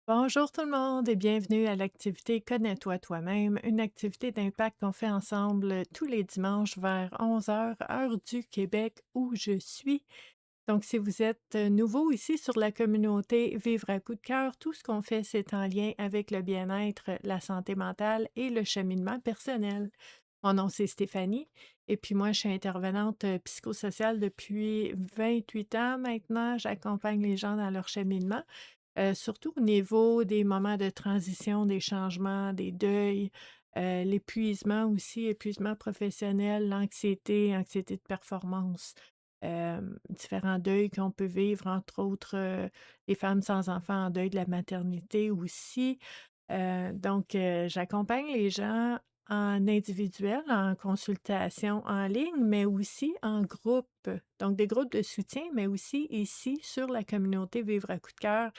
Bonjour tout le monde et bienvenue à l'activité Connais-toi toi-même, une activité d'impact qu'on fait ensemble tous les dimanches vers 11 heures, heure du Québec où je suis. Donc, si vous êtes nouveau ici sur la communauté Vivre à coup de cœur, tout ce qu'on fait, c'est en lien avec le bien-être, la santé mentale et le cheminement personnel. Mon nom, c'est Stéphanie et puis moi, je suis intervenante psychosociale depuis 28 ans maintenant. J'accompagne les gens dans leur cheminement. Surtout au niveau des moments de transition, des changements, des deuils, l'épuisement aussi, épuisement professionnel, l'anxiété, anxiété de performance, différents deuils qu'on peut vivre, entre autres, les femmes sans enfants en deuil de la maternité aussi. J'accompagne les gens en individuel, en consultation en ligne, mais aussi en groupe. Donc des groupes de soutien, mais aussi ici sur la communauté Vivre à coup de cœur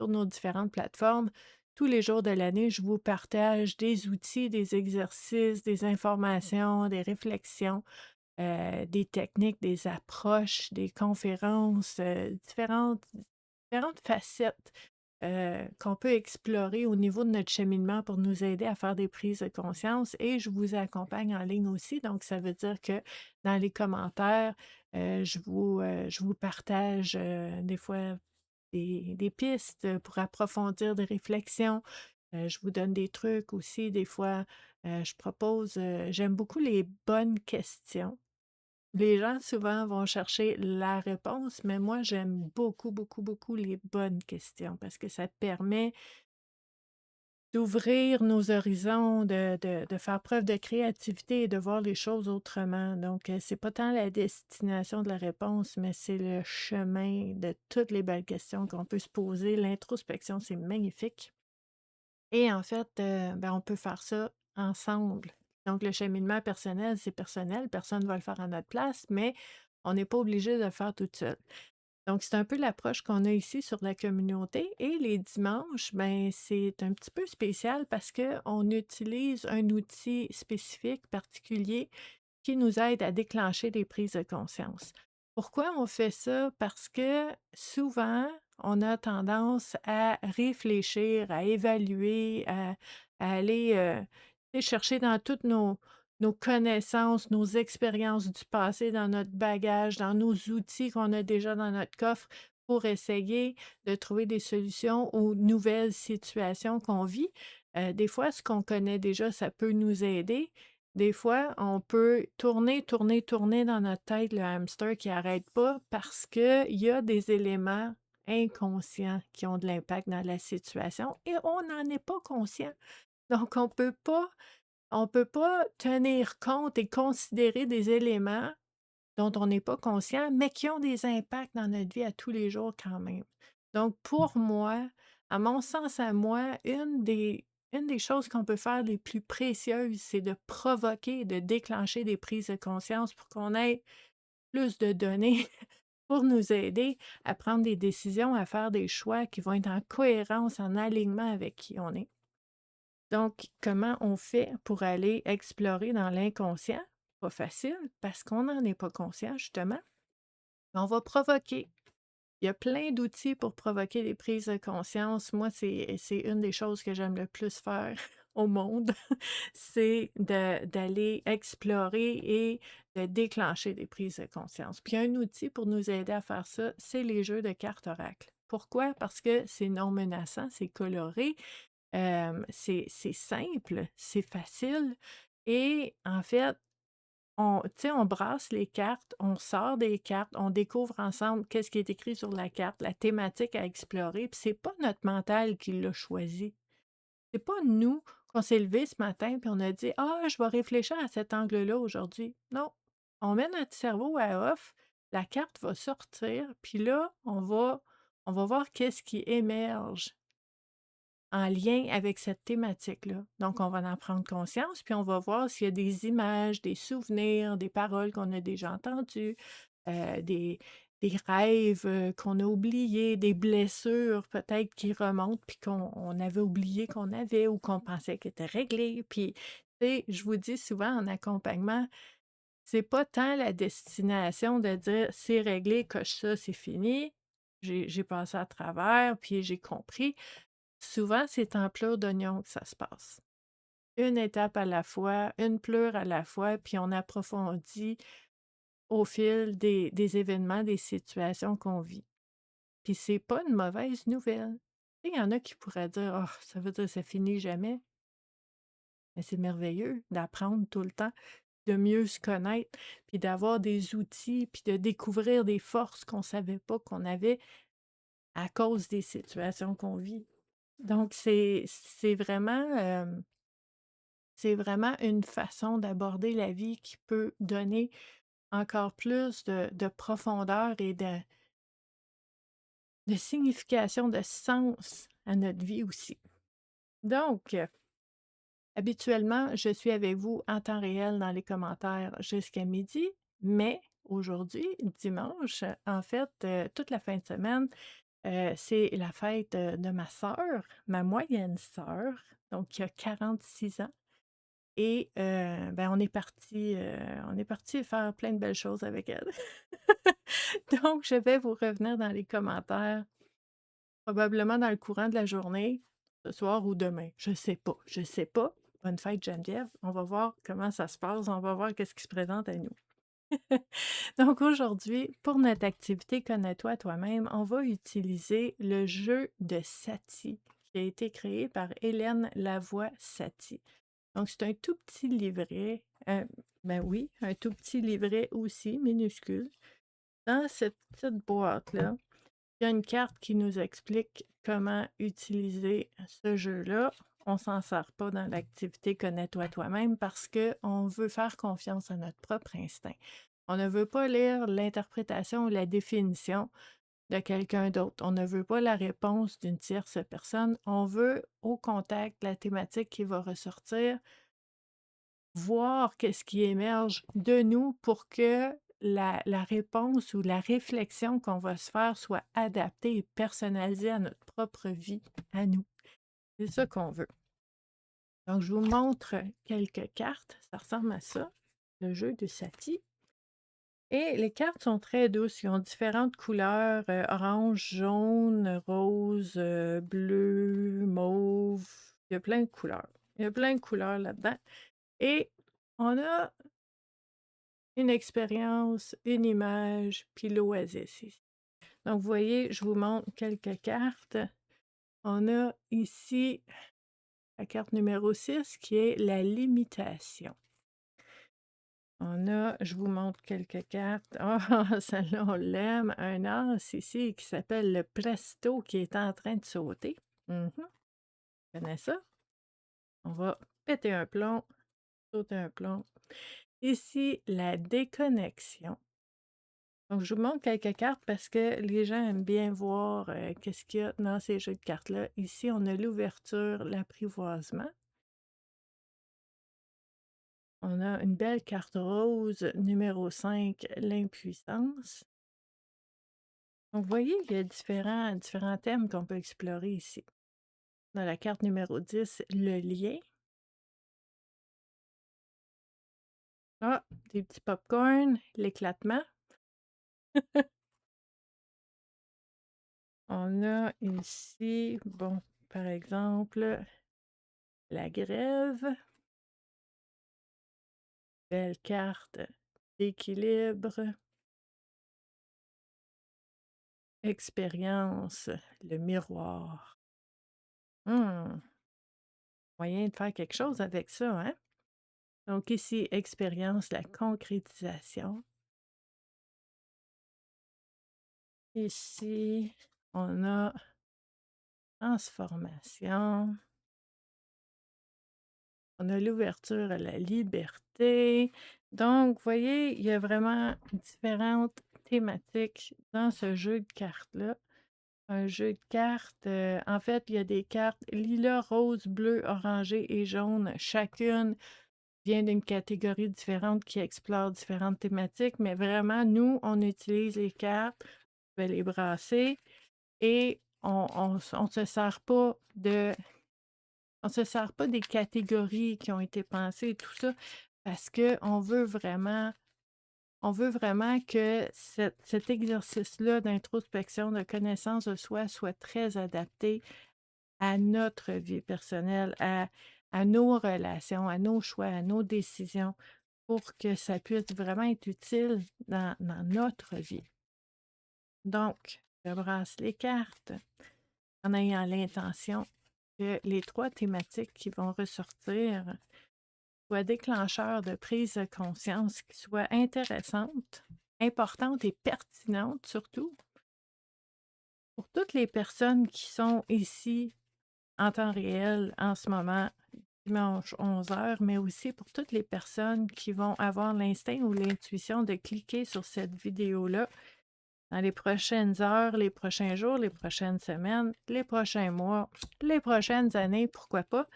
sur nos différentes plateformes. Tous les jours de l'année, je vous partage des outils, des exercices, des informations, des réflexions, des techniques, des approches, des conférences, différentes facettes qu'on peut explorer au niveau de notre cheminement pour nous aider à faire des prises de conscience. Et je vous accompagne en ligne aussi. Donc, ça veut dire que dans les commentaires, je vous partage des fois des pistes pour approfondir des réflexions. Je vous donne des trucs aussi. Des fois, je propose, j'aime beaucoup les bonnes questions. Les gens souvent vont chercher la réponse, mais moi, j'aime beaucoup, beaucoup, beaucoup les bonnes questions parce que ça permet d'ouvrir nos horizons, de faire preuve de créativité et de voir les choses autrement. Donc, c'est pas tant la destination de la réponse, mais c'est le chemin de toutes les belles questions qu'on peut se poser. L'introspection, c'est magnifique et en fait, on peut faire ça ensemble. Donc le cheminement personnel, c'est personnel, personne ne va le faire à notre place, mais on n'est pas obligé de le faire toute seule. Donc, c'est un peu l'approche qu'on a ici sur la communauté et les dimanches, c'est un petit peu spécial parce qu'on utilise un outil spécifique, particulier, qui nous aide à déclencher des prises de conscience. Pourquoi on fait ça? Parce que souvent, on a tendance à réfléchir, à évaluer, à aller tu sais, chercher dans toutes nos connaissances, nos expériences du passé, dans notre bagage, dans nos outils qu'on a déjà dans notre coffre pour essayer de trouver des solutions aux nouvelles situations qu'on vit. Des fois, ce qu'on connaît déjà, ça peut nous aider. Des fois, on peut tourner, tourner, tourner dans notre tête le hamster qui n'arrête pas parce qu'il y a des éléments inconscients qui ont de l'impact dans la situation et on n'en est pas conscient. Donc, on peut pas tenir compte et considérer des éléments dont on n'est pas conscient, mais qui ont des impacts dans notre vie à tous les jours quand même. Donc pour moi, à mon sens à moi, une des choses qu'on peut faire les plus précieuses, c'est de provoquer, de déclencher des prises de conscience pour qu'on ait plus de données pour nous aider à prendre des décisions, à faire des choix qui vont être en cohérence, en alignement avec qui on est. Donc, comment on fait pour aller explorer dans l'inconscient? Pas facile parce qu'on n'en est pas conscient, justement. On va provoquer. Il y a plein d'outils pour provoquer des prises de conscience. Moi, c'est une des choses que j'aime le plus faire au monde, c'est d'aller explorer et de déclencher des prises de conscience. Puis un outil pour nous aider à faire ça, c'est les jeux de cartes oracle. Pourquoi? Parce que c'est non menaçant, c'est coloré, c'est simple, c'est facile et en fait, tu sais, on brasse les cartes, on sort des cartes, on découvre ensemble qu'est-ce qui est écrit sur la carte, la thématique à explorer, puis c'est pas notre mental qui l'a choisi. C'est pas nous qu'on s'est levé ce matin puis on a dit: «Ah, je vais réfléchir à cet angle-là aujourd'hui». Non, on met notre cerveau à off, la carte va sortir, puis là, on va voir qu'est-ce qui émerge en lien avec cette thématique-là. Donc, on va en prendre conscience, puis on va voir s'il y a des images, des souvenirs, des paroles qu'on a déjà entendues, des rêves qu'on a oubliés, des blessures peut-être qui remontent, puis qu'on avait oublié qu'on avait ou qu'on pensait qu'elles étaient réglées. Puis, tu sais, je vous dis souvent en accompagnement, c'est pas tant la destination de dire c'est réglé, coche ça, c'est fini, j'ai passé à travers, puis j'ai compris. Souvent, c'est en pleurs d'oignon que ça se passe. Une étape à la fois, une pleure à la fois, puis on approfondit au fil des événements, des situations qu'on vit. Puis c'est pas une mauvaise nouvelle. Tu sais, il y en a qui pourraient dire: «Oh, ça veut dire que ça finit jamais». Mais c'est merveilleux d'apprendre tout le temps, de mieux se connaître, puis d'avoir des outils, puis de découvrir des forces qu'on savait pas qu'on avait à cause des situations qu'on vit. Donc c'est vraiment une façon d'aborder la vie qui peut donner encore plus de profondeur et de signification, de sens à notre vie aussi. Donc, habituellement, je suis avec vous en temps réel dans les commentaires jusqu'à midi, mais aujourd'hui, dimanche, en fait, toute la fin de semaine, c'est la fête, de ma sœur, ma moyenne sœur, donc qui a 46 ans et ben, on est parti faire plein de belles choses avec elle. Donc je vais vous revenir dans les commentaires, probablement dans le courant de la journée, ce soir ou demain. Je sais pas. Bonne fête Geneviève. On va voir comment ça se passe, on va voir qu'est-ce qui se présente à nous. Donc aujourd'hui, pour notre activité Connais-toi toi-même, on va utiliser le jeu de Satie qui a été créé par Hélène Lavoie-Satie. Donc c'est un tout petit livret, ben oui, un tout petit livret aussi minuscule. Dans cette petite boîte-là, il y a une carte qui nous explique comment utiliser ce jeu-là. On s'en sert pas dans l'activité Connais-toi toi-même parce qu'on veut faire confiance à notre propre instinct. On ne veut pas lire l'interprétation ou la définition de quelqu'un d'autre. On ne veut pas la réponse d'une tierce personne. On veut, au contact, la thématique qui va ressortir, voir qu'est-ce qui émerge de nous pour que la réponse ou la réflexion qu'on va se faire soit adaptée et personnalisée à notre propre vie, à nous. C'est ça qu'on veut. Donc, je vous montre quelques cartes. Ça ressemble à ça, le jeu de Satie. Et les cartes sont très douces. Ils ont différentes couleurs, orange, jaune, rose, bleu, mauve. Il y a plein de couleurs. Il y a plein de couleurs là-dedans. Et on a une expérience, une image, puis l'oasis ici. Donc, vous voyez, je vous montre quelques cartes. On a ici la carte numéro 6 qui est la limitation. On a, je vous montre quelques cartes. Ah, celle-là, on l'aime. Un as ici qui s'appelle le presto qui est en train de sauter. Mhm. Tu connais ça? On va péter un plomb, sauter un plomb. Ici, la déconnexion. Donc, je vous montre quelques cartes parce que les gens aiment bien voir qu'est-ce qu'il y a dans ces jeux de cartes-là. Ici, on a l'ouverture, l'apprivoisement. On a une belle carte rose, numéro 5, l'impuissance. Donc, vous voyez, il y a différents thèmes qu'on peut explorer ici. Dans la carte numéro 10, le lien. Ah, des petits pop-corn, l'éclatement. On a ici, bon, par exemple, la grève. Belle carte d'équilibre. Expérience, le miroir. Moyen de faire quelque chose avec ça, hein? Donc ici, expérience, la concrétisation. Ici, on a transformation. On a l'ouverture à la liberté. Donc, vous voyez, il y a vraiment différentes thématiques dans ce jeu de cartes-là. Un jeu de cartes, en fait, il y a des cartes lilas, rose, bleu, orangé et jaune. Chacune vient d'une catégorie différente qui explore différentes thématiques, mais vraiment, nous, on utilise les cartes, on va les brasser et on se sert pas on se sert pas des catégories qui ont été pensées et tout ça parce qu'on veut vraiment que cet exercice-là d'introspection, de connaissance de soi soit très adapté à notre vie personnelle, à nos relations, à nos choix, à nos décisions pour que ça puisse vraiment être utile dans notre vie. Donc, je brasse les cartes en ayant l'intention que les 3 thématiques qui vont ressortir soient déclencheurs de prise de conscience qui soient intéressantes, importantes et pertinentes surtout pour toutes les personnes qui sont ici en temps réel en ce moment, dimanche 11 heures, mais aussi pour toutes les personnes qui vont avoir l'instinct ou l'intuition de cliquer sur cette vidéo-là dans les prochaines heures, les prochains jours, les prochaines semaines, les prochains mois, les prochaines années, pourquoi pas?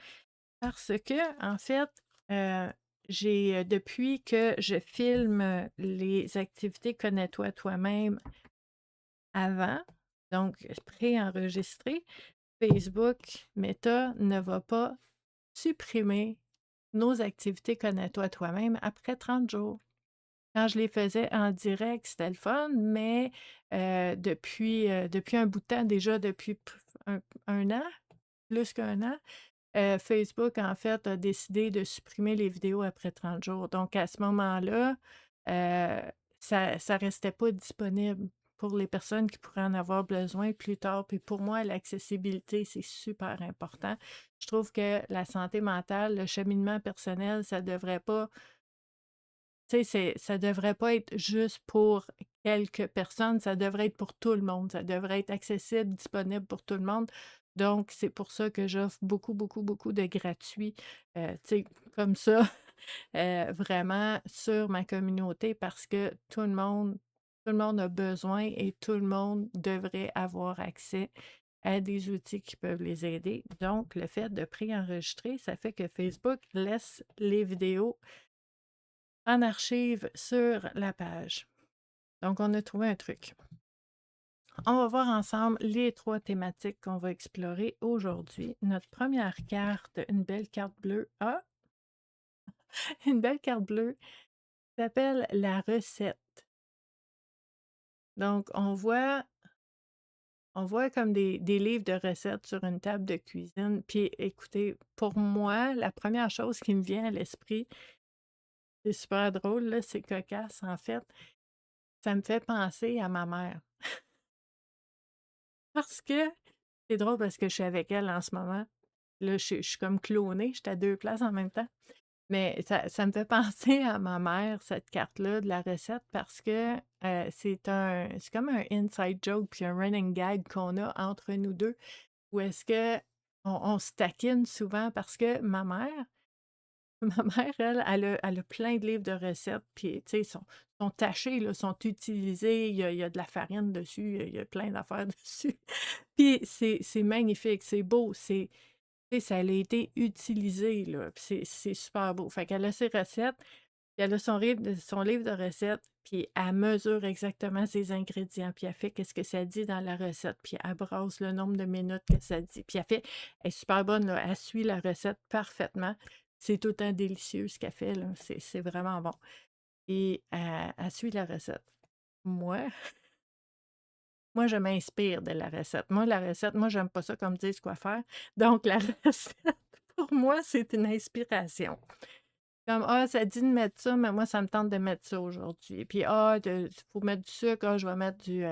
Parce que, en fait, euh, depuis que je filme les activités Connais-toi toi-même avant, donc préenregistré, Facebook, Meta ne va pas supprimer nos activités Connais-toi toi-même après 30 jours. Quand je les faisais en direct, c'était le fun, mais depuis un bout de temps, déjà depuis un an, plus qu'un an, Facebook, en fait, a décidé de supprimer les vidéos après 30 jours. Donc, à ce moment-là, euh, ça ne restait pas disponible pour les personnes qui pourraient en avoir besoin plus tard. Puis pour moi, l'accessibilité, c'est super important. Je trouve que la santé mentale, le cheminement personnel, ça devrait pas, tu sais, ça devrait pas être juste pour quelques personnes, ça devrait être pour tout le monde. Ça devrait être accessible, disponible pour tout le monde. Donc, c'est pour ça que j'offre beaucoup, beaucoup, beaucoup de gratuits, tu sais, comme ça, vraiment sur ma communauté parce que tout le monde a besoin et tout le monde devrait avoir accès à des outils qui peuvent les aider. Donc, le fait de préenregistrer, ça fait que Facebook laisse les vidéos en archive sur la page. Donc, on a trouvé un truc. On va voir ensemble les 3 thématiques qu'on va explorer aujourd'hui. Notre première carte, une belle carte bleue. Ah, une belle carte bleue s'appelle la recette. Donc, on voit comme des livres de recettes sur une table de cuisine. Puis, écoutez, pour moi, la première chose qui me vient à l'esprit, c'est super drôle, là, c'est cocasse, en fait. Ça me fait penser à ma mère. Parce que c'est drôle parce que je suis avec elle en ce moment. Là, je suis comme clonée, je suis à 2 places en même temps. Mais ça me fait penser à ma mère, cette carte-là de la recette, parce que c'est comme un inside joke puis un running gag qu'on a entre nous deux, où est-ce que on se taquine souvent parce que ma mère, ma mère, elle a plein de livres de recettes, puis tu sais, sont tachés, là, sont utilisés, il y a de la farine dessus, il y a plein d'affaires dessus. Puis c'est magnifique, c'est beau, tu sais, ça a été utilisé, là, puis c'est super beau. Fait qu'elle a ses recettes, puis elle a son livre de recettes, puis elle mesure exactement ses ingrédients, puis elle fait qu'est-ce que ça dit dans la recette, puis elle brasse le nombre de minutes que ça dit. Puis elle est super bonne, là, elle suit la recette parfaitement. C'est tout le temps délicieux ce qu'elle fait, là, c'est vraiment bon. Et elle suit la recette. Moi, moi, je m'inspire de la recette. Moi, la recette, moi, j'aime pas ça qu'on me dise quoi faire. Donc, la recette, pour moi, c'est une inspiration. Comme, ah, ça dit de mettre ça, mais moi, ça me tente de mettre ça aujourd'hui. Puis, ah, il faut mettre du sucre, ah, je vais mettre du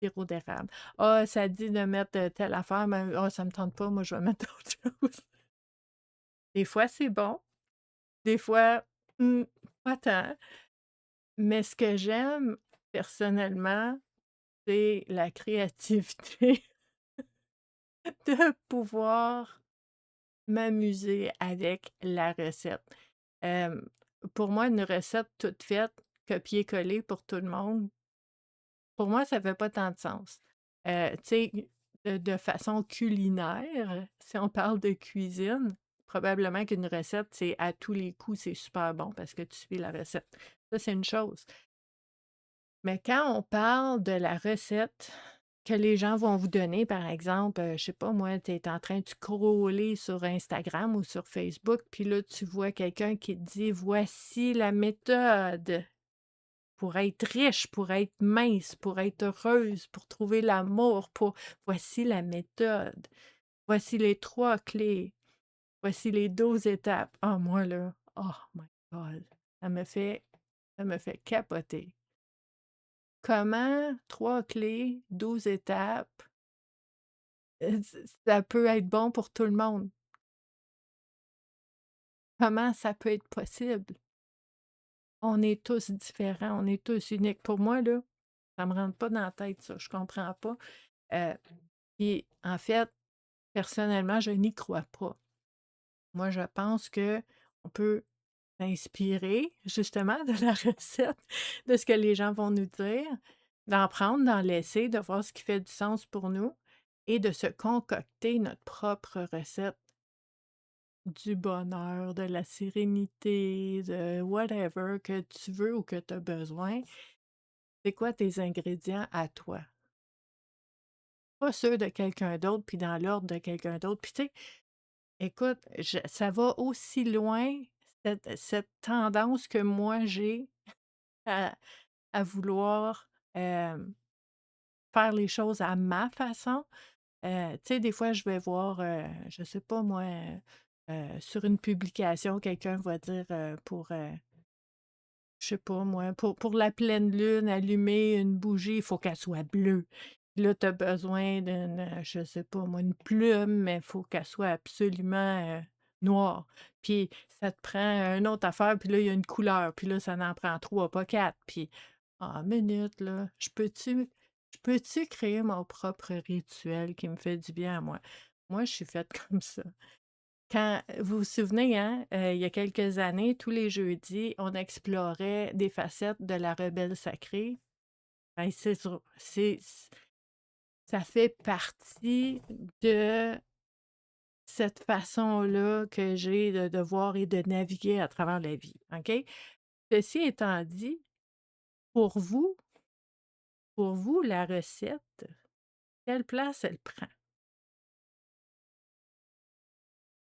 sirop d'érable. Ah, ça dit de mettre telle affaire, mais ah, ça me tente pas, moi, je vais mettre autre chose. Des fois, c'est bon. Des fois, pas tant. Mais ce que j'aime, personnellement, c'est la créativité de pouvoir m'amuser avec la recette. Hem, pour moi, une recette toute faite, copier-coller pour tout le monde, pour moi, ça fait pas tant de sens. Tu sais, de façon culinaire, si on parle de cuisine, probablement qu'une recette, c'est à tous les coups, c'est super bon parce que tu suis la recette. Ça, c'est une chose. Mais quand on parle de la recette que les gens vont vous donner, par exemple, je sais pas moi, tu es en train de scroller sur Instagram ou sur Facebook, puis là, tu vois quelqu'un qui te dit: «Voici la méthode pour être riche, pour être mince, pour être heureuse, pour trouver l'amour, pour voici la méthode». Voici les 3 clés. Voici les 12 étapes. Ah moi là, oh my god, ça me fait ça me fait capoter. Comment 3 clés, 12 étapes, ça peut être bon pour tout le monde? Comment ça peut être possible? On est tous différents, on est tous uniques. Pour moi là, ça me rentre pas dans la tête ça, je comprends pas. Heu, puis en fait, personnellement, je n'y crois pas. Moi, je pense que on peut s'inspirer justement de la recette, de ce que les gens vont nous dire, d'en prendre, d'en laisser, de voir ce qui fait du sens pour nous et de se concocter notre propre recette du bonheur, de la sérénité, de whatever que tu veux ou que tu as besoin. C'est quoi tes ingrédients à toi? Pas ceux de quelqu'un d'autre, puis dans l'ordre de quelqu'un d'autre. Puis tu sais, écoute, ça va aussi loin, cette tendance que moi j'ai à vouloir, faire les choses à ma façon. Tu sais, des fois, je vais voir, je sais pas moi, sur une publication, quelqu'un va dire, pour, je sais pas moi, pour la pleine lune, allumer une bougie, il faut qu'elle soit bleue. Là, tu as besoin d'une, je sais pas moi, une plume, mais il faut qu'elle soit absolument, noire. Puis ça te prend une autre affaire, puis là, il y a une couleur, puis là, ça en prend 3, pas 4. Puis, ah, minute, là, je peux-tu créer mon propre rituel qui me fait du bien à moi? Moi, je suis faite comme ça. Quand vous vous souvenez, hein, il y a quelques années, tous les jeudis, on explorait des facettes de la rebelle sacrée. Ben, c'est sûr, ça fait partie de cette façon-là que j'ai de voir et de naviguer à travers la vie, OK? Ceci étant dit, pour vous pour vous, la recette, quelle place elle prend?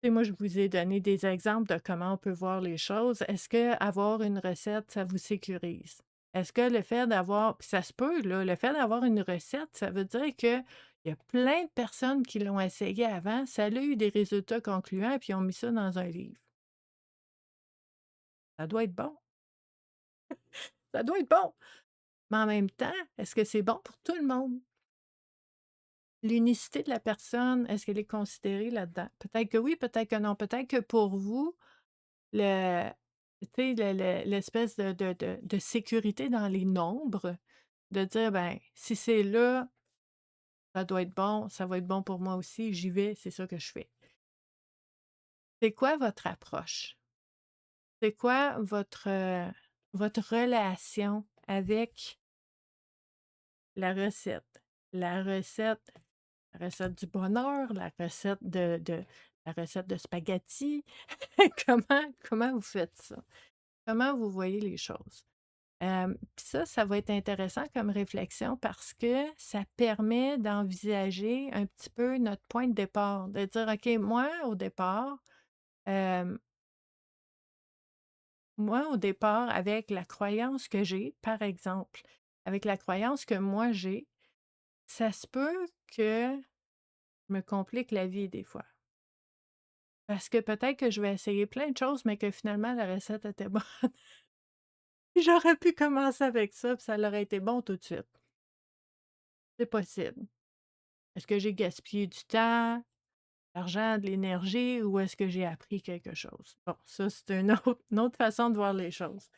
Tu sais, moi, je vous ai donné des exemples de comment on peut voir les choses. Est-ce que avoir une recette, ça vous sécurise? Est-ce que le fait d'avoir puis ça se peut, là, le fait d'avoir une recette, ça veut dire qu'il y a plein de personnes qui l'ont essayé avant, ça a eu des résultats concluants, puis ils ont mis ça dans un livre. Ça doit être bon, ça doit être bon. Mais en même temps, est-ce que c'est bon pour tout le monde? L'unicité de la personne, est-ce qu'elle est considérée là-dedans? Peut-être que oui, peut-être que non. Peut-être que pour vous, Le tu sais, l'espèce de sécurité dans les nombres, de dire: «Ben, si c'est là, ça doit être bon, ça va être bon pour moi aussi, j'y vais, c'est ça que je fais». C'est quoi votre approche? C'est quoi votre relation avec la recette? La recette la recette du bonheur, la recette de spaghettis? Comment vous faites ça? Comment vous voyez les choses? Puis ça va être intéressant comme réflexion parce que ça permet d'envisager un petit peu notre point de départ, de dire: «OK, hem, moi, au départ, avec la croyance que j'ai, par exemple, avec la croyance que moi j'ai, ça se peut que je me complique la vie des fois. Parce que peut-être que je vais essayer plein de choses, mais que finalement la recette était bonne. J'aurais pu commencer avec ça, puis ça aurait été bon tout de suite. C'est possible. Est-ce que j'ai gaspillé du temps, l'argent, de l'énergie ou est-ce que j'ai appris quelque chose? Bon, ça, c'est une autre façon de voir les choses.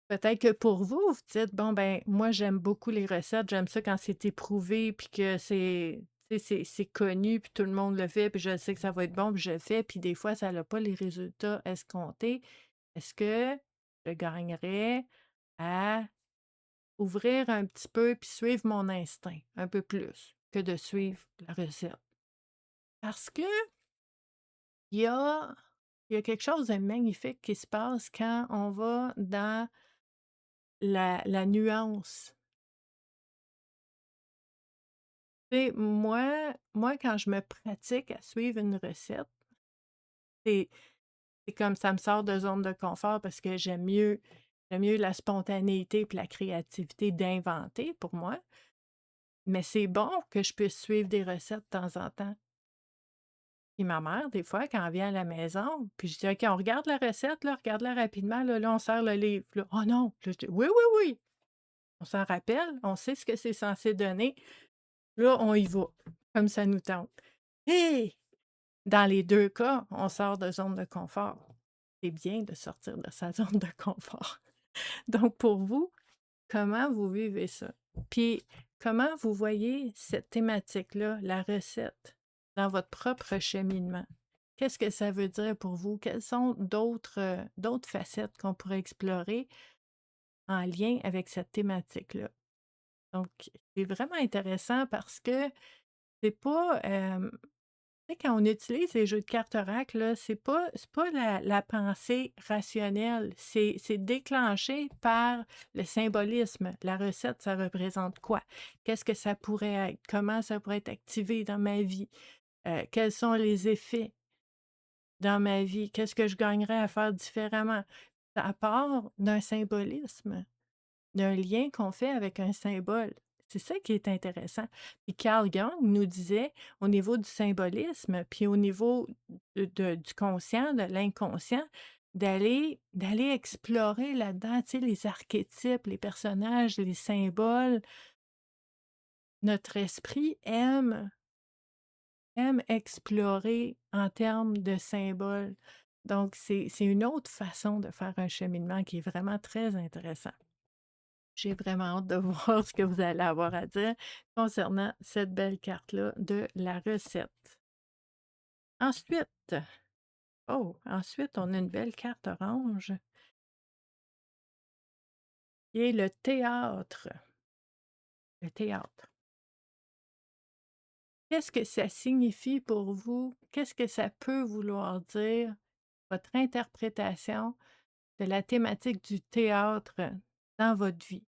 Peut-être que pour vous, vous dites: «Bon, ben, moi, j'aime beaucoup les recettes, j'aime ça quand c'est éprouvé puis que c'est tu sais, c'est connu puis tout le monde le fait puis je sais que ça va être bon puis je le fais puis des fois, ça n'a pas les résultats escomptés». Est-ce que je gagnerais à ouvrir un petit peu puis suivre mon instinct un peu plus que de suivre la recette? Parce que Il y a il y a quelque chose de magnifique qui se passe quand on va dans la nuance. Tu sais, moi, quand je me pratique à suivre une recette, c'est c'est comme ça me sort de zone de confort parce que j'aime mieux la spontanéité puis la créativité d'inventer pour moi, mais c'est bon que je puisse suivre des recettes de temps en temps. Puis ma mère, des fois, quand elle vient à la maison, puis je dis: «OK, on regarde la recette, là, regarde-la rapidement, là, on sert le livre». Là: «Oh non!» Là, je dis: «Oui, oui, oui, on s'en rappelle, on sait ce que c'est censé donner. Là, on y va, comme ça nous tente». Et dans les 2 cas, on sort de zone de confort. C'est bien de sortir de sa zone de confort. Donc pour vous, comment vous vivez ça? Puis comment vous voyez cette thématique-là, la recette, dans votre propre cheminement? Qu'est-ce que ça veut dire pour vous? Quelles sont d'autres facettes qu'on pourrait explorer en lien avec cette thématique-là? Donc, c'est vraiment intéressant parce que c'est pas, tu sais, quand on utilise les jeux de cartes oracle, là, c'est pas la pensée rationnelle, c'est déclenché par le symbolisme. La recette, ça représente quoi? Qu'est-ce que ça pourrait être? Comment ça pourrait être activé dans ma vie? Quels sont les effets dans ma vie? Qu'est-ce que je gagnerais à faire différemment? Ça part d'un symbolisme. D'un lien qu'on fait avec un symbole. C'est ça qui est intéressant. Puis Carl Jung nous disait, au niveau du symbolisme, puis au niveau du conscient, de l'inconscient, d'aller explorer là-dedans, tu sais, les archétypes, les personnages, les symboles. Notre esprit aime explorer en termes de symboles. Donc, c'est une autre façon de faire un cheminement qui est vraiment très intéressant. J'ai vraiment hâte de voir ce que vous allez avoir à dire concernant cette belle carte-là de la recette. Ensuite, ensuite, on a une belle carte orange qui est le théâtre. Le théâtre. Qu'est-ce que ça signifie pour vous? Qu'est-ce que ça peut vouloir dire, votre interprétation de la thématique du théâtre dans votre vie?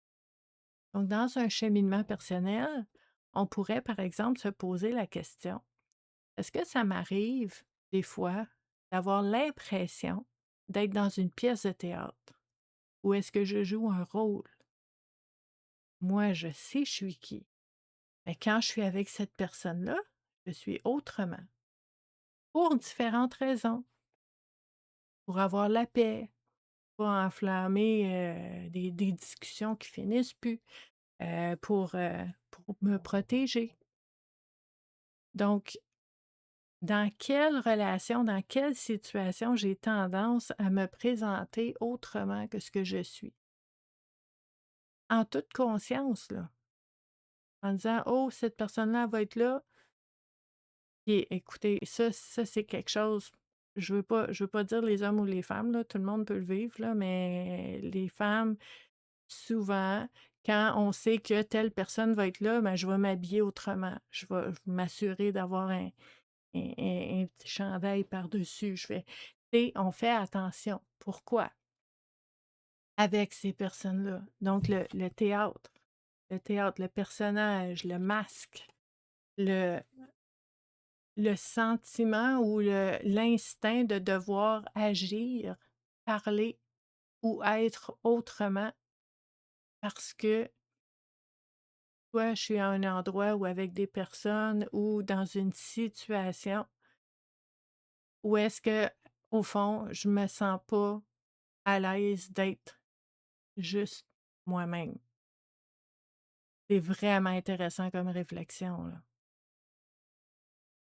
Donc, dans un cheminement personnel, on pourrait, par exemple, se poser la question: est-ce que ça m'arrive, des fois, d'avoir l'impression d'être dans une pièce de théâtre? Ou est-ce que je joue un rôle? Moi, je sais je suis qui, mais quand je suis avec cette personne-là, je suis autrement. Pour différentes raisons. Pour avoir la paix, pas enflammer, des discussions qui finissent plus, pour me protéger. Donc, dans quelle relation, dans quelle situation j'ai tendance à me présenter autrement que ce que je suis? En toute conscience, là, en disant: «Oh, cette personne-là, elle va être là». Et écoutez, ça, c'est quelque chose, je veux pas dire les hommes ou les femmes, là, tout le monde peut le vivre, là, mais les femmes, souvent, quand on sait que telle personne va être là, ben, je vais m'habiller autrement. Je vais m'assurer d'avoir un petit chandail par-dessus. Tu sais, on fait attention. Pourquoi? Avec ces personnes-là. Donc le personnage, le masque, le le sentiment ou l'instinct de devoir agir, parler ou être autrement parce que soit je suis à un endroit ou avec des personnes ou dans une situation où est-ce que, au fond, je me sens pas à l'aise d'être juste moi-même. C'est vraiment intéressant comme réflexion, là.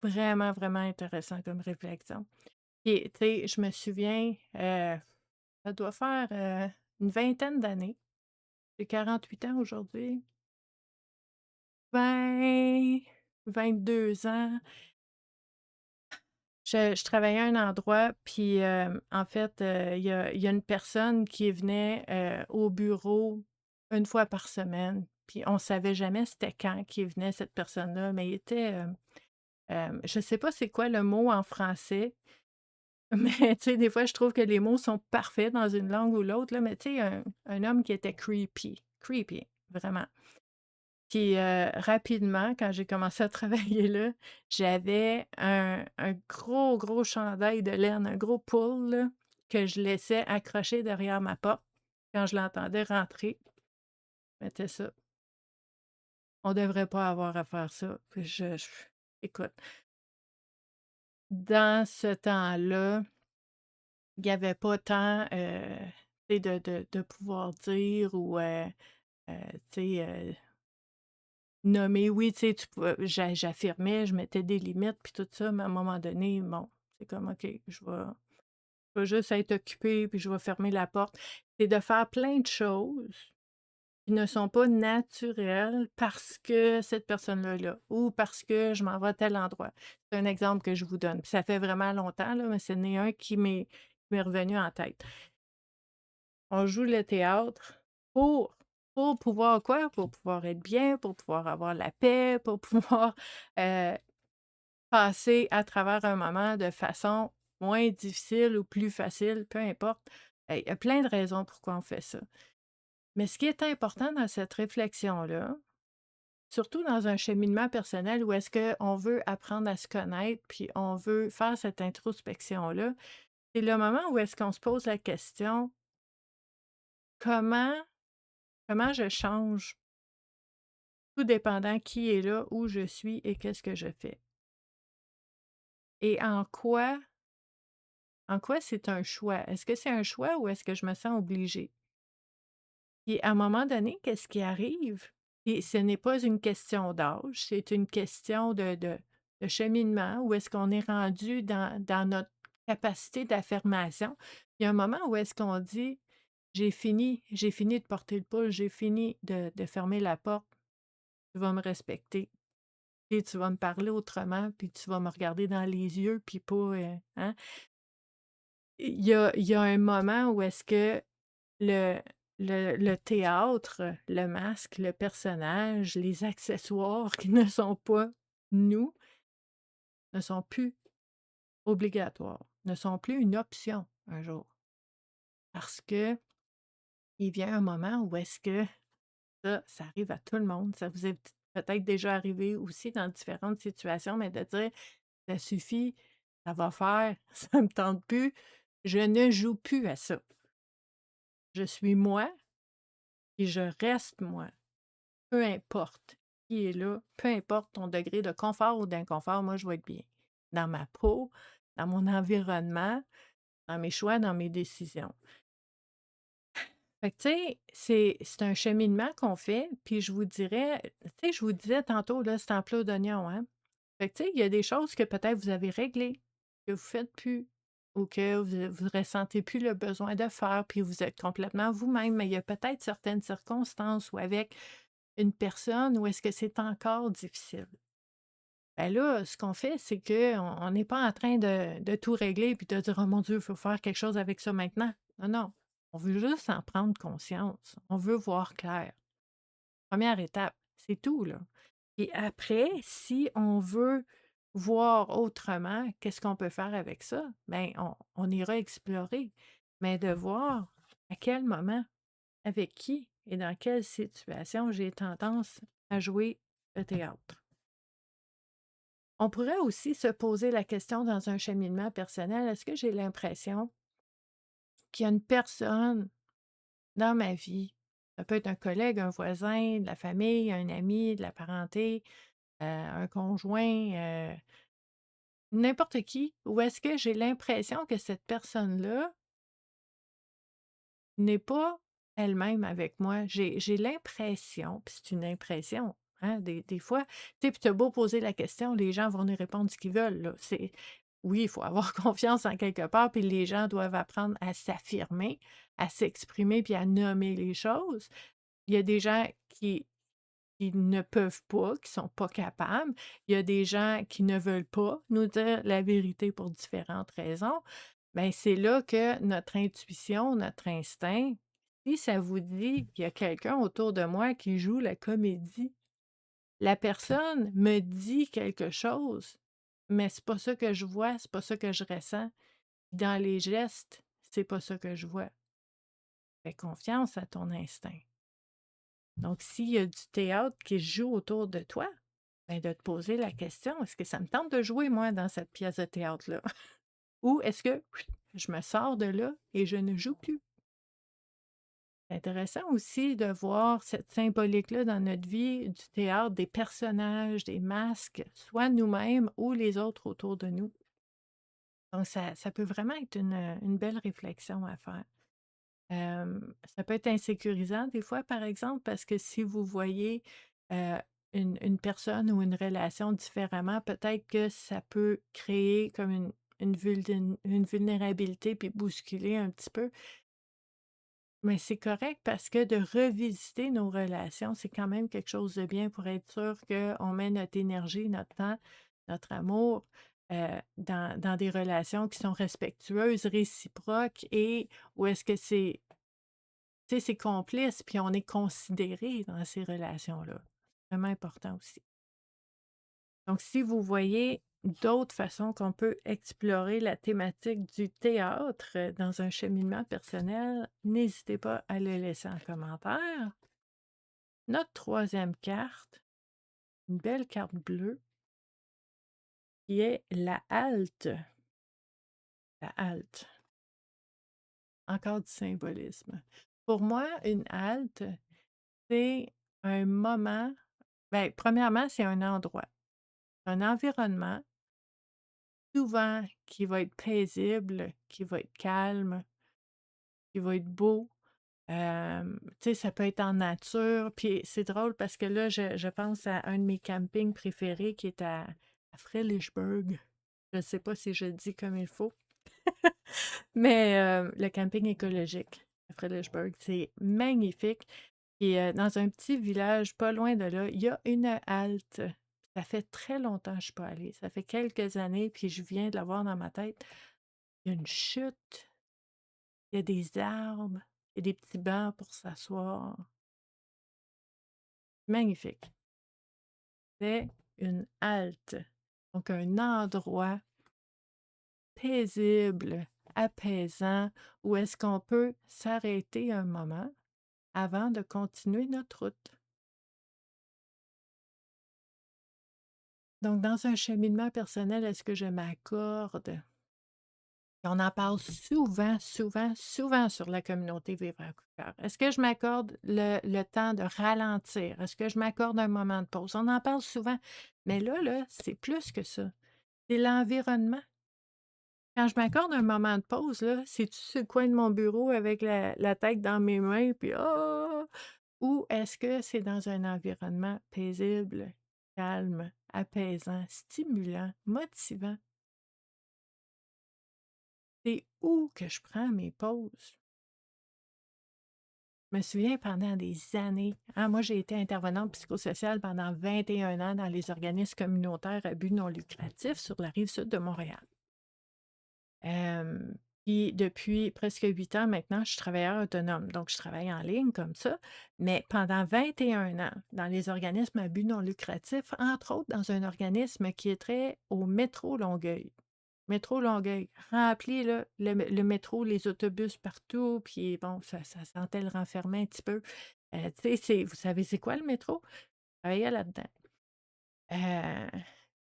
Vraiment, vraiment intéressant comme réflexion. Et tu sais, je me souviens, ça doit faire, une vingtaine d'années. J'ai 48 ans aujourd'hui. 22 ans. Je travaillais à un endroit, puis, en fait, il y a une personne qui venait, au bureau une fois par semaine, puis on savait jamais c'était quand qui venait cette personne-là, mais il était, je sais pas c'est quoi le mot en français, mais tu sais, des fois, je trouve que les mots sont parfaits dans une langue ou l'autre, là, mais tu sais, un homme qui était creepy, vraiment. Puis, rapidement, quand j'ai commencé à travailler là, j'avais un gros, gros chandail de laine, un gros pull, là, que je laissais accroché derrière ma porte. Quand je l'entendais rentrer, je mettais ça. On devrait pas avoir à faire ça. Puis écoute, dans ce temps-là, il y avait pas tant, tu sais, de pouvoir dire ou, tu sais, nommer. Oui, tu sais, tu pouvais j'affirmais, je mettais des limites puis tout ça, mais à un moment donné, bon, c'est comme: «OK, je vais juste être occupée puis je vais fermer la porte». C'est de faire plein de choses qui ne sont pas naturelles parce que cette personne-là est là ou parce que je m'en vais à tel endroit. C'est un exemple que je vous donne. Puis ça fait vraiment longtemps, là, mais ce n'est un qui m'est revenu en tête. On joue le théâtre pour pour pouvoir quoi? Pour pouvoir être bien, pour pouvoir avoir la paix, pour pouvoir, heu, passer à travers un moment de façon moins difficile ou plus facile, peu importe. Il y a plein de raisons pourquoi on fait ça. Mais ce qui est important dans cette réflexion-là, surtout dans un cheminement personnel où est-ce qu'on veut apprendre à se connaître, puis on veut faire cette introspection-là, c'est le moment où est-ce qu'on se pose la question: «Comment comment je change?» Tout dépendant qui est là, où je suis et qu'est-ce que je fais. Et en quoi c'est un choix? Est-ce que c'est un choix ou est-ce que je me sens obligée? Et à un moment donné, qu'est-ce qui arrive? Et ce n'est pas une question d'âge, c'est une question de cheminement. Où est-ce qu'on est rendu dans notre capacité d'affirmation? Il y a un moment où est-ce qu'on dit: j'ai fini de porter le pouls, j'ai fini de fermer la porte, tu vas me respecter». Et tu vas me parler autrement, puis tu vas me regarder dans les yeux, puis pas, hein? Il y a un moment où est-ce que le le théâtre, le masque, le personnage, les accessoires qui ne sont pas nous, ne sont plus obligatoires, ne sont plus une option un jour. Parce que il vient un moment où est-ce que ça arrive à tout le monde, ça vous est peut-être déjà arrivé aussi dans différentes situations, mais de dire: «Ça suffit, ça va faire, ça me tente plus, je ne joue plus à ça. Je suis moi et je reste moi, peu importe qui est là, peu importe ton degré de confort ou d'inconfort, moi je vais être bien. Dans ma peau, dans mon environnement, dans mes choix, dans mes décisions». Fait que tu sais, c'est un cheminement qu'on fait, puis je vous dirais, tu sais, je vous disais tantôt là, c'est un plat d'oignon, hein? Fait que, tu sais, il y a des choses que peut-être vous avez réglées, que vous faites plus ou que vous ressentez plus le besoin de faire, puis vous êtes complètement vous-même. Mais il y a peut-être certaines circonstances ou avec une personne où est-ce que c'est encore difficile. Ben là, ce qu'on fait, c'est qu'on n'est pas en train de tout régler puis de dire: «Oh mon Dieu, il faut faire quelque chose avec ça maintenant». Non, non, on veut juste en prendre conscience. On veut voir clair. Première étape, c'est tout, là. Et après, si on veut voir autrement, qu'est-ce qu'on peut faire avec ça? Ben, on ira explorer, mais de voir à quel moment, avec qui et dans quelle situation j'ai tendance à jouer le théâtre. On pourrait aussi se poser la question dans un cheminement personnel, est-ce que j'ai l'impression qu'il y a une personne dans ma vie, ça peut être un collègue, un voisin, de la famille, un ami, de la parenté, un conjoint, n'importe qui, ou est-ce que j'ai l'impression que cette personne-là n'est pas elle-même avec moi? J'ai l'impression, puis c'est une impression, hein, des fois, tu sais, puis tu beau poser la question, les gens vont nous répondre ce qu'ils veulent, là. Oui, il faut avoir confiance en quelque part, puis les gens doivent apprendre à s'affirmer, à s'exprimer, puis à nommer les choses. Il y a des gens qui ne peuvent pas, qui sont pas capables. Il y a des gens qui ne veulent pas nous dire la vérité pour différentes raisons. Ben, c'est là que notre intuition, notre instinct, si ça vous dit qu'il y a quelqu'un autour de moi qui joue la comédie, la personne me dit quelque chose, mais c'est pas ça que je vois, c'est pas ça que je ressens. Dans les gestes, c'est pas ça que je vois. Fais confiance à ton instinct. Donc, s'il y a du théâtre qui se joue autour de toi, ben, de te poser la question: «Est-ce que ça me tente de jouer, moi, dans cette pièce de théâtre-là? Ou est-ce que je me sors de là et je ne joue plus?» C'est intéressant aussi de voir cette symbolique-là dans notre vie du théâtre, des personnages, des masques, soit nous-mêmes ou les autres autour de nous. Donc ça peut vraiment être une belle réflexion à faire. Ça peut être insécurisant des fois, par exemple, parce que si vous voyez, heu, une personne ou une relation différemment, peut-être que ça peut créer comme une vulnérabilité puis bousculer un petit peu. Mais c'est correct parce que de revisiter nos relations, c'est quand même quelque chose de bien pour être sûr qu'on met notre énergie, notre temps, notre amour, dans des relations qui sont respectueuses, réciproques et où est-ce que c'est, tu sais, c'est complice, puis on est considéré dans ces relations-là. C'est vraiment important aussi. Donc, si vous voyez d'autres façons qu'on peut explorer la thématique du théâtre dans un cheminement personnel, n'hésitez pas à le laisser en commentaire. Notre troisième carte, une belle carte bleue, qui est la halte. La halte. Encore du symbolisme. Pour moi, une halte, c'est un moment. Ben, premièrement, c'est un endroit, un environnement, souvent qui va être paisible, qui va être calme, qui va être beau. Tu sais, ça peut être en nature. Puis c'est drôle parce que là, je pense à un de mes campings préférés qui est à Frelichburg. Je ne sais pas si je le dis comme il faut, mais le camping écologique à Frelichburg, c'est magnifique. Et dans un petit village pas loin de là, il y a une halte. Ça fait très longtemps que je ne suis pas allée. Ça fait quelques années, puis je viens de l'avoir dans ma tête. Il y a une chute, il y a des arbres, il y a des petits bancs pour s'asseoir. Magnifique. C'est une halte, donc un endroit paisible, apaisant, où est-ce qu'on peut s'arrêter un moment avant de continuer notre route. Donc, dans un cheminement personnel, est-ce que je m'accorde? On en parle souvent, souvent, souvent sur la communauté Vivre à coup de cœur. Est-ce que je m'accorde le temps de ralentir? Est-ce que je m'accorde un moment de pause? On en parle souvent. Mais là, c'est plus que ça. C'est l'environnement. Quand je m'accorde un moment de pause, là, c'est-tu sur le coin de mon bureau avec la tête dans mes mains, puis «Ah!» Ou est-ce que c'est dans un environnement paisible, calme, apaisant, stimulant, motivant? C'est où que je prends mes pauses? Je me souviens pendant des années, moi j'ai été intervenante psychosociale pendant 21 ans dans les organismes communautaires à but non lucratif sur la rive sud de Montréal. Hem, puis depuis presque 8 ans maintenant, je suis travailleuse autonome, donc je travaille en ligne comme ça, mais pendant 21 ans dans les organismes à but non lucratif, entre autres dans un organisme qui est très au métro Longueuil. Métro Longueuil, rempli là, le métro, les autobus partout, puis bon, ça sentait le renfermement un petit peu. Tu sais, vous savez c'est quoi le métro? Je travaillais là-dedans. Heu,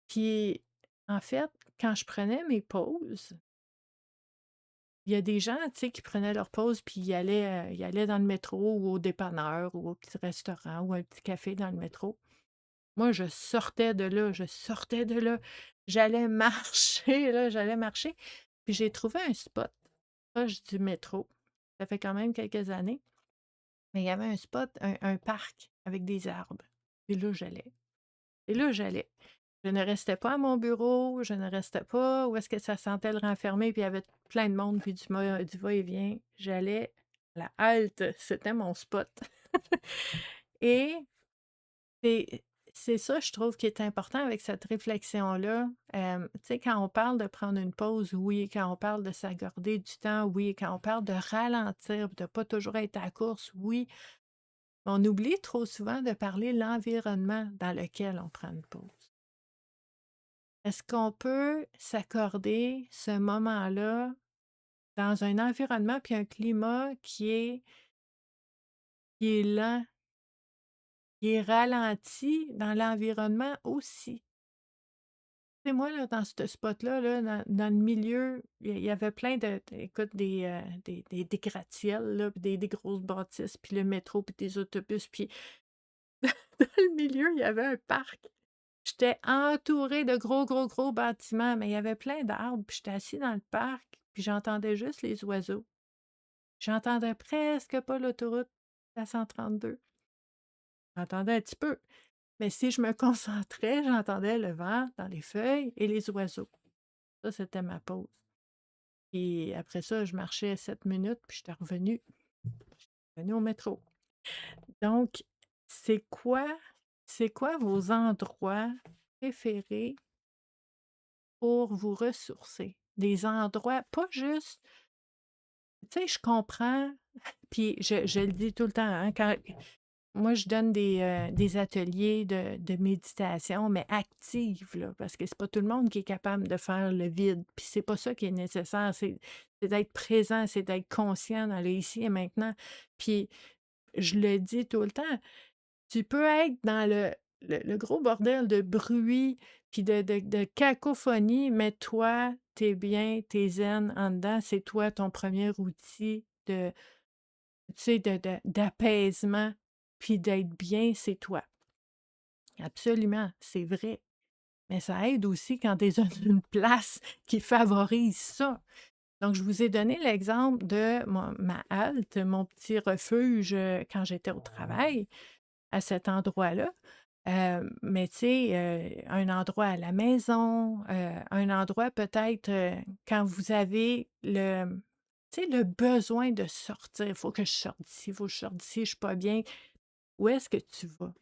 puis en fait, quand je prenais mes pauses, il y a des gens, tu sais, qui prenaient leur pause puis ils allaient dans le métro ou au dépanneur ou au petit restaurant ou un petit café dans le métro. Moi, je sortais de là. J'allais marcher, là, j'allais marcher. Puis j'ai trouvé un spot proche du métro. Ça fait quand même quelques années, mais il y avait un spot, un parc avec des arbres. Et là, j'allais. Et là, j'allais. Je ne restais pas à mon bureau, je ne restais pas où est-ce que ça sentait le renfermé, puis il y avait plein de monde, puis du va-et-vient. J'allais à la halte, c'était mon spot. Et c'est c'est ça, je trouve, qui est important avec cette réflexion-là. Tu sais, quand on parle de prendre une pause, oui. Quand on parle de s'accorder du temps, oui. Quand on parle de ralentir, de ne pas toujours être à la course, oui. On oublie trop souvent de parler de l'environnement dans lequel on prend une pause. Est-ce qu'on peut s'accorder ce moment-là dans un environnement puis un climat qui est lent, qui est ralenti dans l'environnement aussi? Tu sais, moi, là, dans ce spot-là, là, dans le milieu, il y avait plein écoute, des gratte-ciels, là, puis des grosses bâtisses, puis le métro, puis des autobus, puis dans le milieu, il y avait un parc. J'étais entourée de gros, gros, gros bâtiments, mais il y avait plein d'arbres, puis j'étais assis dans le parc, puis j'entendais juste les oiseaux. J'entendais presque pas l'autoroute, la 132. J'entendais un petit peu, mais si je me concentrais, j'entendais le vent dans les feuilles et les oiseaux. Ça, c'était ma pause. Et après ça, je marchais 7 minutes, puis j'étais revenue au métro. Donc, c'est quoi c'est quoi vos endroits préférés pour vous ressourcer? Des endroits pas juste tu sais, je comprends, puis je le dis tout le temps, hein, quand moi je donne des ateliers de méditation, mais active, là, parce que c'est pas tout le monde qui est capable de faire le vide, puis c'est pas ça qui est nécessaire, c'est d'être présent, c'est d'être conscient dans le ici et maintenant. Puis je le dis tout le temps, tu peux être dans le gros bordel de bruit puis de cacophonie, mais toi, t'es bien, t'es zen en dedans. C'est toi ton premier outil de, tu sais, d'apaisement puis d'être bien, c'est toi. Absolument, c'est vrai. Mais ça aide aussi quand tu es dans une place qui favorise ça. Donc, je vous ai donné l'exemple de ma halte, mon petit refuge quand j'étais au travail à cet endroit-là. Mais tu sais, un endroit à la maison, un endroit peut-être, quand vous avez tu sais, le besoin de sortir. «Il faut que je sorte d'ici, il faut que je sorte d'ici, je suis pas bien». Où est-ce que tu vas?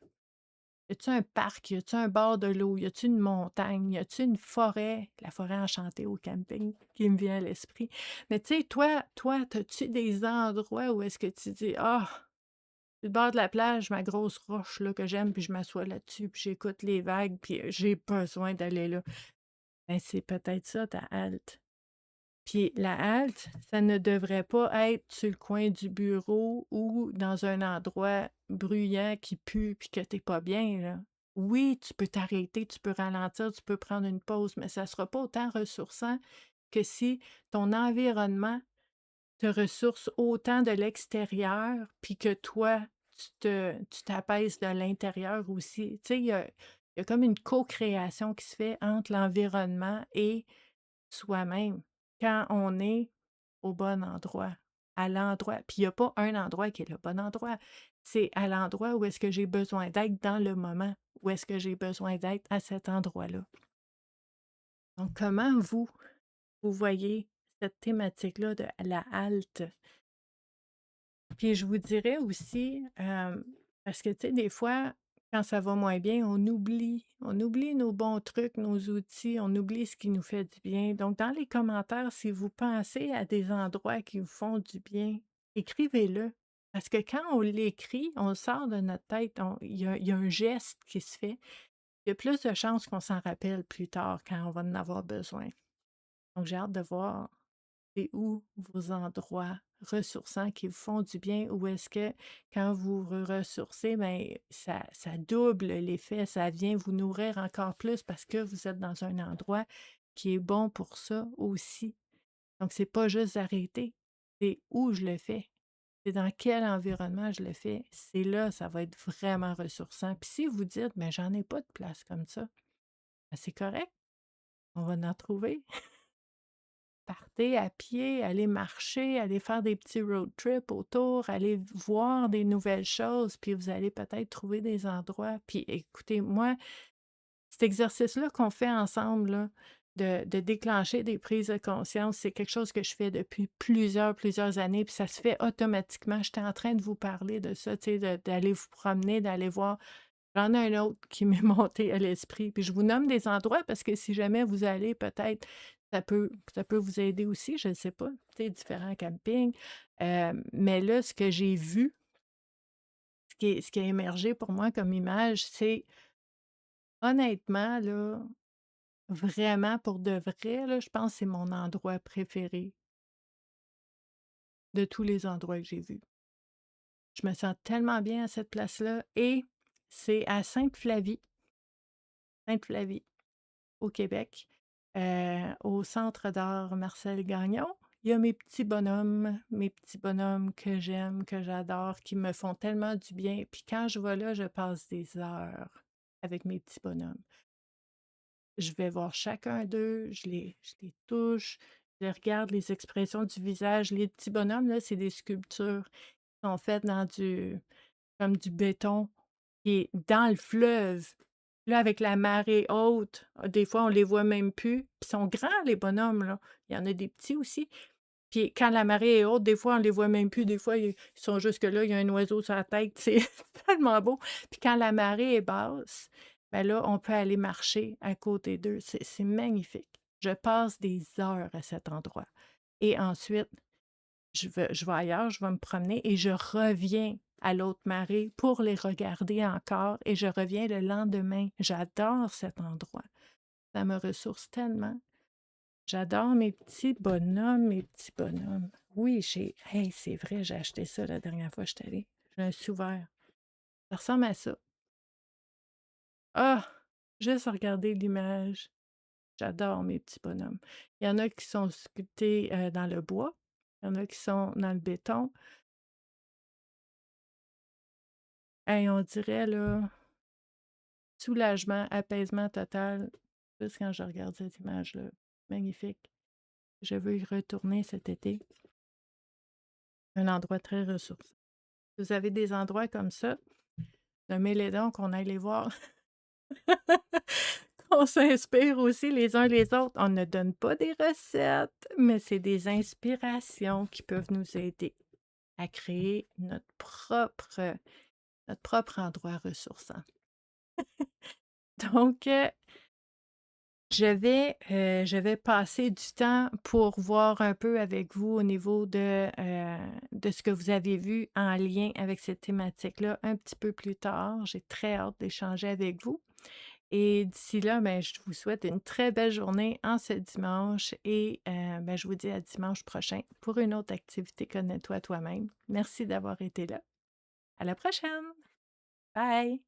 Y a-tu un parc? Y a-tu un bord de l'eau? Y a-tu une montagne? Y a-tu une forêt? La forêt enchantée au camping qui me vient à l'esprit. Mais tu sais, toi, as-tu des endroits où est-ce que tu dis: «Ah, le bord de la plage, ma grosse roche là, que j'aime, puis je m'assois là-dessus, puis j'écoute les vagues, puis j'ai besoin d'aller là». Ben, c'est peut-être ça ta halte. Puis la halte, ça ne devrait pas être sur le coin du bureau ou dans un endroit bruyant qui pue puis que t'es pas bien, là. Oui, tu peux t'arrêter, tu peux ralentir, tu peux prendre une pause, mais ça sera pas autant ressourçant que si ton environnement te ressource autant de l'extérieur, puis que toi, tu t'apaises de l'intérieur aussi. Tu sais, il y a comme une co-création qui se fait entre l'environnement et soi-même, quand on est au bon endroit, à l'endroit. Puis il y a pas un endroit qui est le bon endroit. C'est à l'endroit où est-ce que j'ai besoin d'être dans le moment, où est-ce que j'ai besoin d'être à cet endroit-là. Donc, comment vous voyez cette thématique-là de la halte? Puis je vous dirais aussi, parce que, tu sais, des fois, quand ça va moins bien, on oublie nos bons trucs, nos outils, on oublie ce qui nous fait du bien. Donc, dans les commentaires, si vous pensez à des endroits qui vous font du bien, écrivez-le. Parce que quand on l'écrit, on le sort de notre tête, il y a un geste qui se fait. Il y a plus de chances qu'on s'en rappelle plus tard quand on va en avoir besoin. Donc, j'ai hâte de voir c'est où vos endroits ressourçants qui vous font du bien ou est-ce que quand vous vous ressourcez, ben, ça double l'effet, ça vient vous nourrir encore plus parce que vous êtes dans un endroit qui est bon pour ça aussi. Donc, c'est pas juste arrêter, c'est où je le fais, c'est dans quel environnement je le fais. C'est là, ça va être vraiment ressourçant. Puis si vous dites, mais j'en ai pas de place comme ça, ben, c'est correct, on va en trouver. Partez à pied, allez marcher, allez faire des petits road trips autour, allez voir des nouvelles choses, puis vous allez peut-être trouver des endroits. Puis écoutez, moi, cet exercice-là qu'on fait ensemble, là, de déclencher des prises de conscience, c'est quelque chose que je fais depuis plusieurs années, puis ça se fait automatiquement. J'étais en train de vous parler de ça, tu sais, d'aller vous promener, d'aller voir. J'en ai un autre qui m'est monté à l'esprit, puis je vous nomme des endroits parce que si jamais vous allez, peut-être, ça peut vous aider aussi, je ne sais pas, tu sais, différents campings. Mais là, ce que j'ai vu, ce qui a émergé pour moi comme image, c'est honnêtement, là, vraiment pour de vrai, là, je pense que c'est mon endroit préféré de tous les endroits que j'ai vus. Je me sens tellement bien à cette place-là et c'est à Sainte-Flavie. Sainte-Flavie. Au Québec, au Centre d'art Marcel Gagnon. Il y a mes petits bonhommes que j'aime, que j'adore, qui me font tellement du bien. Puis quand je vais là, je passe des heures avec mes petits bonhommes. je vais voir chacun d'eux, je les touche, je les regarde, les expressions du visage. Les petits bonhommes, là, c'est des sculptures qui sont faites dans du comme du béton qui est dans le fleuve. Là, avec la marée haute, des fois, on les voit même plus. Puis ils sont grands, les bonhommes, là. Il y en a des petits aussi. Puis quand la marée est haute, des fois, on les voit même plus. Des fois, ils sont jusque là, il y a un oiseau sur la tête. C'est tellement beau. Puis quand la marée est basse, ben là, on peut aller marcher à côté d'eux. C'est magnifique. Je passe des heures à cet endroit. Et ensuite, je vais ailleurs, je vais me promener et je reviens à l'autre marée pour les regarder encore et je reviens le lendemain. J'adore cet endroit. Ça me ressource tellement. J'adore mes petits bonhommes, mes petits bonhommes. Oui, hey, c'est vrai, j'ai acheté ça la dernière fois que je suis allée. J'ai un sous-verre. Ça ressemble à ça. Ah! Juste regarder l'image. J'adore mes petits bonhommes. Il y en a qui sont sculptés dans le bois. Il y en a qui sont dans le béton. Hey, on dirait là, soulagement, apaisement total, juste quand je regarde cette image-là. Magnifique. Je veux y retourner cet été. Un endroit très ressourçant. Vous avez des endroits comme ça, nommez-les donc, qu'on aille les voir. Qu'on s'inspire aussi les uns les autres. On ne donne pas des recettes, mais c'est des inspirations qui peuvent nous aider à créer notre propre endroit ressourçant. Donc, je vais passer du temps pour voir un peu avec vous au niveau de ce que vous avez vu en lien avec cette thématique-là un petit peu plus tard. J'ai très hâte d'échanger avec vous. Et d'ici là, ben, je vous souhaite une très belle journée en ce dimanche et ben, je vous dis à dimanche prochain pour une autre activité Connais-toi toi-même. Merci d'avoir été là. À la prochaine! Bye!